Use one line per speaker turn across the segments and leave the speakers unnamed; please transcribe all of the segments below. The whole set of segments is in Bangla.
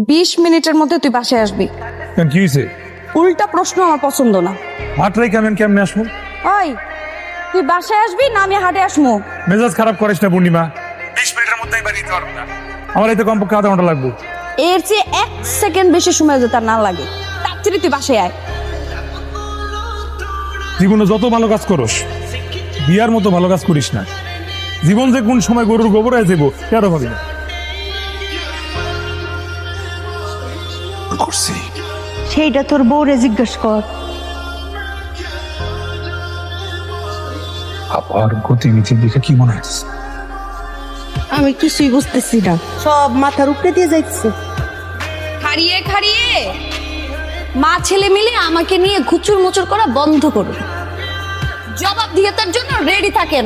20 মিনিটের মধ্যে তুই বাসায় আসবি।
কেন কি হয়েছে?
উল্টা প্রশ্ন আমার পছন্দ না।
হাটরাই কেমনে আসবো?
ওই তুই বাসায় আসবি না আমি হাটে আসবো?
মেজাজ খারাপ করিস না পূর্ণিমা। 20 মিনিটের মধ্যে আমি বাড়ি যেতে পারবো না। আমার এতে কমপক্ষে আধা ঘন্টা লাগবে।
এর চেয়ে 1 সেকেন্ড বেশি সময় যেতে না লাগে। তাড়াতাড়ি তুই বাসায় আয়।
জীবনে যত ভালো কাজ করস বিয়ার মতো ভালো কাজ করিস না। জীবন যে কোন সময় গরুর গোবর হয়ে যাবো কেন ভাবি না।
সেইটা তোর বউরে জিজ্ঞেস কর।
আবার গতিবিধি দেখে কি মনে হচ্ছে?
আমি কিছুই বুঝতেছি না, সব মাথার উপরে দিয়ে যাইতেছে।
খাড়িয়ে খাড়িয়ে মা ছেলে মিলে আমাকে নিয়ে ঘুচুর মুচুর করা বন্ধ করুন। জবাব দিয়ে তার জন্য রেডি থাকেন।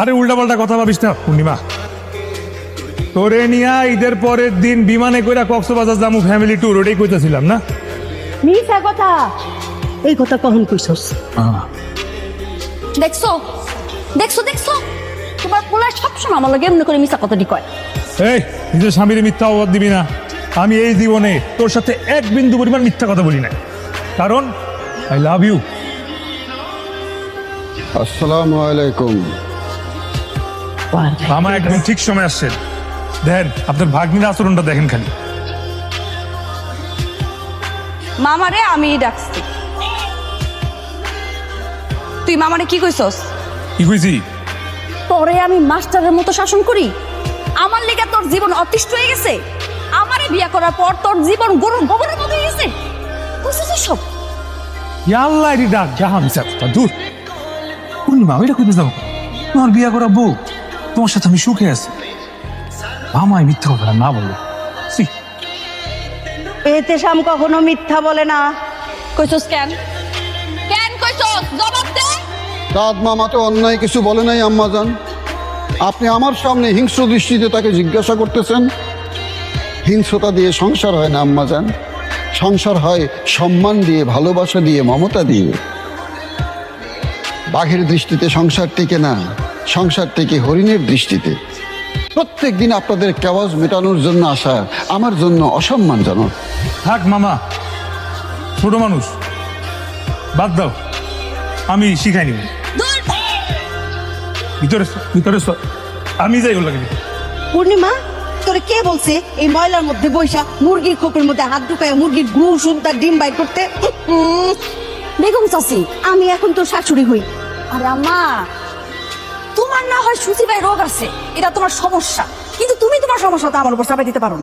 আরে উল্টাপাল্টা কথা ভাবিস না পূর্ণিমা। তোরে নিয়া ঈদের পরের দিন বিমানে কইরা কক্সবাজার যামু ফ্যামিলি ট্যুর, ওটাই কইতাছিলাম না?
মিছা কথা, এই কথা কখন কইছস?
দেখছো দেখছো দেখছো তোমার পোলা সবসময় আমার লাগে এমনি করে মিথ্যা কথাটি কয়।
এই নিজের স্বামীর মিথ্যা অবাদ দিবি না। আমি এই জীবনে তোর সাথে এক বিন্দু পরিমাণ মিথ্যা কথা বলি না, কারণ আই লাভ ইউ।
আসসালামু আলাইকুম।
মামা একদম ঠিক সময় আসছেন। দেখেন আপনার ভাগ্নির আচরণটা দেখেন খালি।
মামারে আমি ডাকছি। তুই মামারে কি কইছস?
কি কইছি?
তোরে আমি মাস্টারের মতো শাসন করি? আমার লেগে তোর জীবন অতিষ্ঠ হয়ে গেছে? আমারে বিয়া করার পর তোর জীবন গরুর গোবরের মতো হয়ে গেছে? বুঝছিস সব?
আল্লাহ এটি ডাক জাহান কথা দূর। পূর্ণিমা ওইটা কইতে যাবো? তোমার বিয়া করা বউ, তোমার সাথে আমি সুখে আছি। মামায় মিথ্যা কথা না বললো।
এতে শাম কখনো মিথ্যা বলে না।
কইছস কেন? কেন কইছস? জবাব দে।
দাদ মামা তো অন্যায় কিছু বলে নাই আম্মাজান। আপনি আমার সামনে হিংস্র দৃষ্টিতে তাকে জিজ্ঞাসা করতেছেন। হিংস্রতা দিয়ে সংসার হয় না আম্মাজান, সংসার হয় সম্মান দিয়ে, ভালোবাসা দিয়ে, মমতা দিয়ে। বাঘের দৃষ্টিতে সংসার টিকে না, সংসার টিকে হরিণের দৃষ্টিতে। প্রত্যেক দিন আপনাদের কেওয়াজ মেটানোর জন্য আসা আমার জন্য অসম্মানজনক।
থাক মামা, ছোট মানুষ, বাদ দাও, আমি শিখাই নিব। ভিতরে ভিতরে আমি যাই ওর লাগে।
পূর্ণিমা, তোরে কে বলছে এই ময়লার মধ্যে বৈশা মুরগির খোপের মধ্যে হাত ঢুকায় মুরগির গু সুদ্ধা ডিম বাইর করতে?
বেগম চাচি,
আমি এখন তোর শাশুড়ি হই।
আরে আম্মা, তোমার না হয় সুচি ভাই রোগ আছে, এটা তোমার সমস্যা, কিন্তু তুমি তোমার সমস্যাটা আমার উপর চাপাই দিতে পারো না।